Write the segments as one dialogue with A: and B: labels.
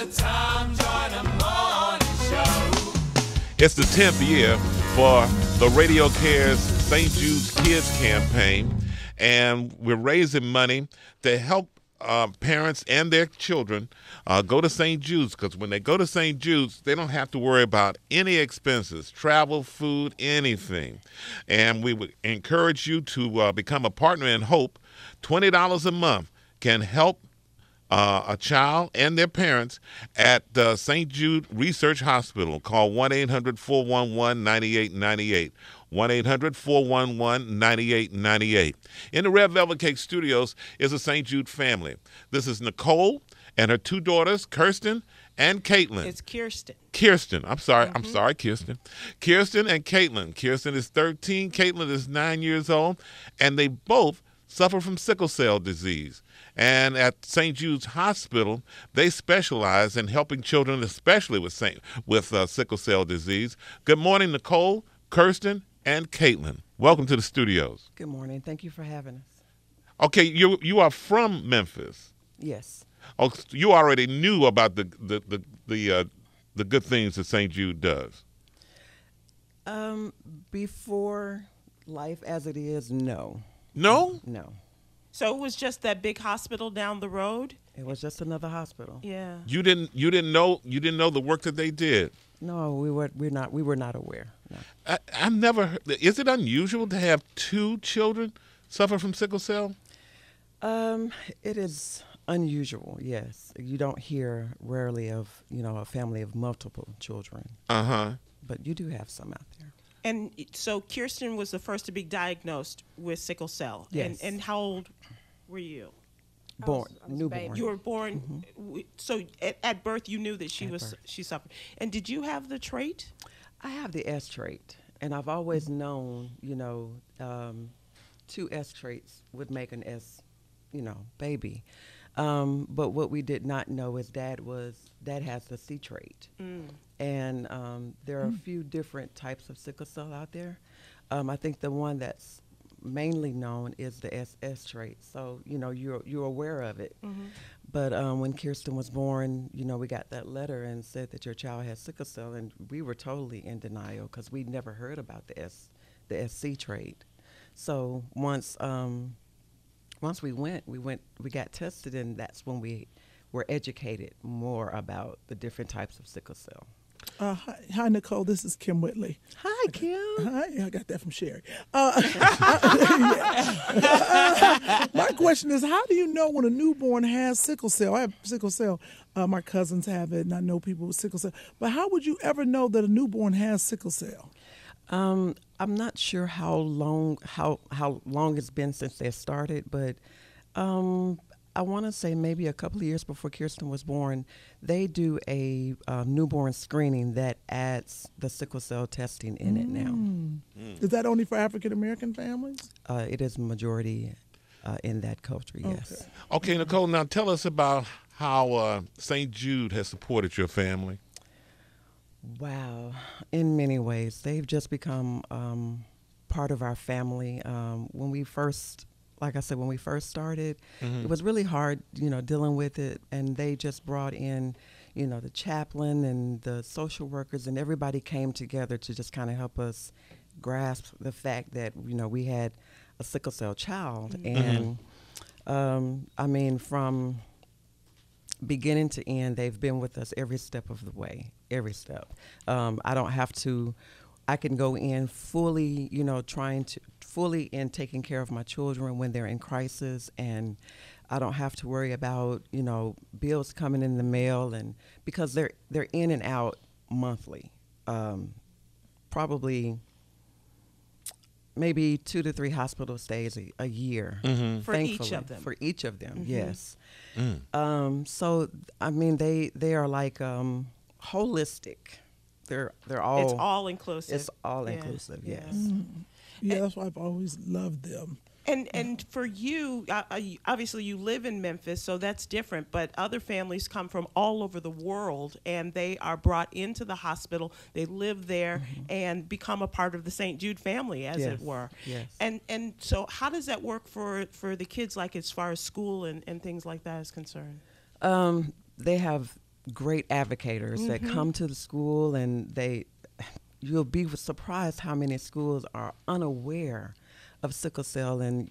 A: the Tom Joyner Morning Show.
B: It's the 10th year for the Radio Cares St. Jude's Kids campaign, and we're raising money to help parents and their children go to St. Jude's, because when they go to St. Jude's, they don't have to worry about any expenses, travel, food, anything. And we would encourage you to become a partner in hope. $20 a month can help a child and their parents at St. Jude Research Hospital. Call 1-800-411-9898. 1-800-411-9898. In the Red Velvet Cake Studios is a St. Jude family. This is Nichole and her two daughters, Khirsten and Kaitlyn.
C: It's Khirsten.
B: Khirsten. I'm sorry, Khirsten. Khirsten and Kaitlyn. Khirsten is 13. Kaitlyn is 9 years old. And they both suffer from sickle cell disease. And at St. Jude's Hospital, they specialize in helping children, especially with sickle cell disease. Good morning, Nichole, Khirsten, and Kaitlyn. Welcome to the studios.
D: Good morning. Thank you for having us.
B: Okay, you are from Memphis.
D: Yes.
B: Oh, you already knew about the good things that St. Jude does.
D: Before life as it is, no.
B: No?
D: No.
C: So it was just that big hospital down the road?
D: It was just another hospital.
C: Yeah.
B: You didn't know the work that they did.
D: No, we were not aware. No.
B: I've never heard. Is it unusual to have two children suffer from sickle cell?
D: It is unusual. Yes, you don't hear rarely of a family of multiple children. But you do have some out there.
C: And so Khirsten was the first to be diagnosed with sickle cell.
D: Yes.
C: And how old were you?
D: Newborn.
C: You were born. So at birth, you knew that she suffered. And did you have the trait?
D: I have the S trait, and I've always known, 2 S traits would make an S, baby. But what we did not know is Dad has the C trait. And there are a few different types of sickle cell out there. I think the one that's mainly known is the SS trait. So, you're aware of it. But when Khirsten was born, we got that letter and said that your child has sickle cell, and we were totally in denial because we'd never heard about the SC trait. So once we got tested, and that's when we were educated more about the different types of sickle cell.
E: Hi, Nichole. This is Kim Whitley.
D: Hi, Kim.
E: Hi. I got that from Sherry. My question is, how do you know when a newborn has sickle cell? I have sickle cell. My cousins have it, and I know people with sickle cell. But how would you ever know that a newborn has sickle cell?
D: I'm not sure how long it's been since they started, but I want to say maybe a couple of years before Khirsten was born, they do a newborn screening that adds the sickle cell testing in it now.
E: Is that only for African-American families?
D: It is majority in that culture, yes.
B: Okay, Nichole, now tell us about how St. Jude has supported your family.
D: Wow. In many ways. They've just become part of our family. When we first started, it was really hard, dealing with it. And they just brought in, the chaplain and the social workers, and everybody came together to just kind of help us grasp the fact that, we had a sickle cell child. And, from beginning to end, they've been with us every step of the way, every step. I can go in fully, fully in taking care of my children when they're in crisis, and I don't have to worry about, bills coming in the mail, and because they're in and out monthly, probably maybe 2 to 3 hospital stays a year.
C: For each of them.
D: For each of them, yes. So they are like holistic. They're all.
C: It's all inclusive.
D: It's all inclusive. Yes.
E: Yeah, that's why I've always loved them.
C: And for you, obviously you live in Memphis, so that's different, but other families come from all over the world, and they are brought into the hospital. They live there and become a part of the St. Jude family, as it were.
D: Yes.
C: And so how does that work for the kids, like as far as school and things like that is concerned?
D: They have great advocators that come to the school, and you'll be surprised how many schools are unaware of sickle cell, and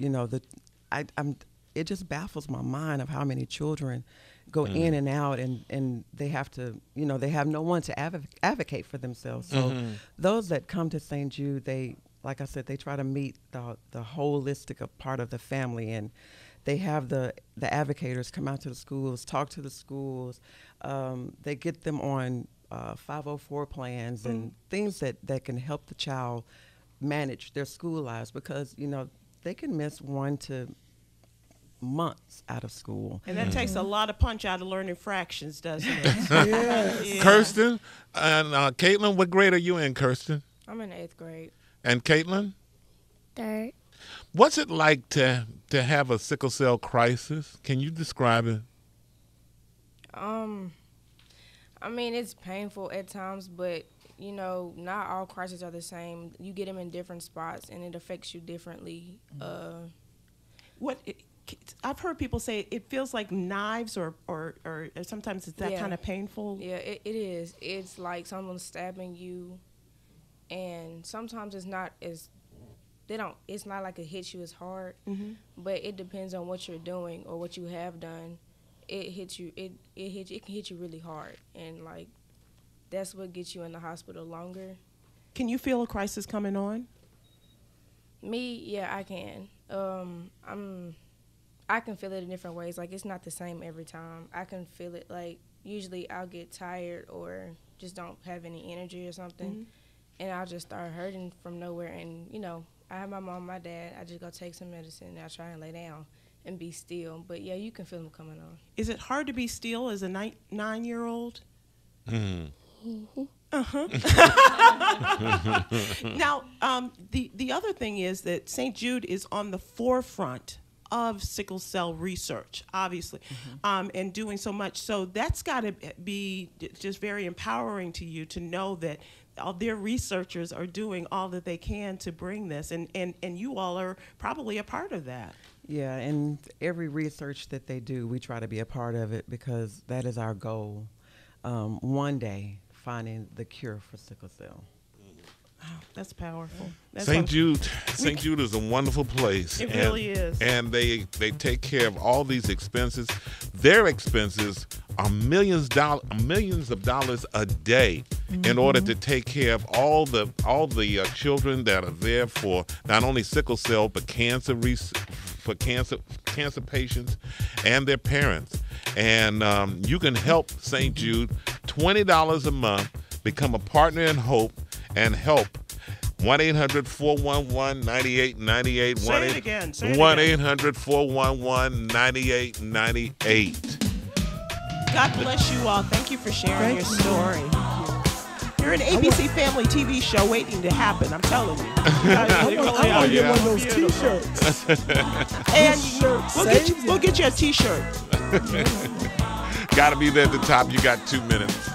D: it just baffles my mind of how many children go in and out, and they have to, they have no one to advocate for themselves. So those that come to St. Jude, like I said, they try to meet the holistic part of the family, and they have the advocators come out to the schools, talk to the schools. They get them on 504 plans and things that can help the child manage their school lives, because they can miss 1 to months out of school.
C: And that takes a lot of punch out of learning fractions, doesn't it?
E: Yes.
C: Yeah.
B: Kirsten and Kaitlyn, what grade are you in, Kirsten?
F: I'm in 8th grade.
B: And Kaitlyn?
G: 3rd.
B: What's it like to have a sickle cell crisis? Can you describe it?
F: I mean, it's painful at times, but not all crises are the same. You get them in different spots, and it affects you differently.
C: I've heard people say it feels like knives, or sometimes it's that kind of painful.
F: Yeah, it is. It's like someone's stabbing you, and sometimes it's not as it's not like it hits you as hard, but it depends on what you're doing or what you have done. It hits you. It can hit you really hard, and like that's what gets you in the hospital longer.
C: Can you feel a crisis coming on?
F: Me, yeah, I can. I can feel it in different ways. Like, it's not the same every time. I can feel it, like, usually I'll get tired or just don't have any energy or something, and I'll just start hurting from nowhere. And, I have my mom, my dad. I just go take some medicine, and I try and lay down and be still. But, yeah, you can feel them coming on.
C: Is it hard to be still as a 9-year-old? Now, the other thing is that St. Jude is on the forefront of sickle cell research, obviously, and doing so much. So that's got to be just very empowering to you to know that all their researchers are doing all that they can to bring this, and you all are probably a part of that.
D: Yeah, and every research that they do, we try to be a part of it, because that is our goal. One day, finding the cure for sickle cell.
C: Wow, that's powerful.
B: St. Jude is a wonderful place.
C: It really is.
B: And they take care of all these expenses. Their expenses are millions of dollars a day in order to take care of all the children that are there for not only sickle cell but cancer patients and their parents. And you can help St. Jude $20 a month, become a partner in hope, and help. 1-800-411-9898.
C: Say it again.
B: 1-800-411-9898.
C: God bless you all. Thank you for sharing your story. You're an ABC Family TV show waiting to happen. I'm telling you.
E: I want to get one of those T-shirts.
C: And we'll get you a T-shirt.
B: Got to be there at the top. You got 2 minutes.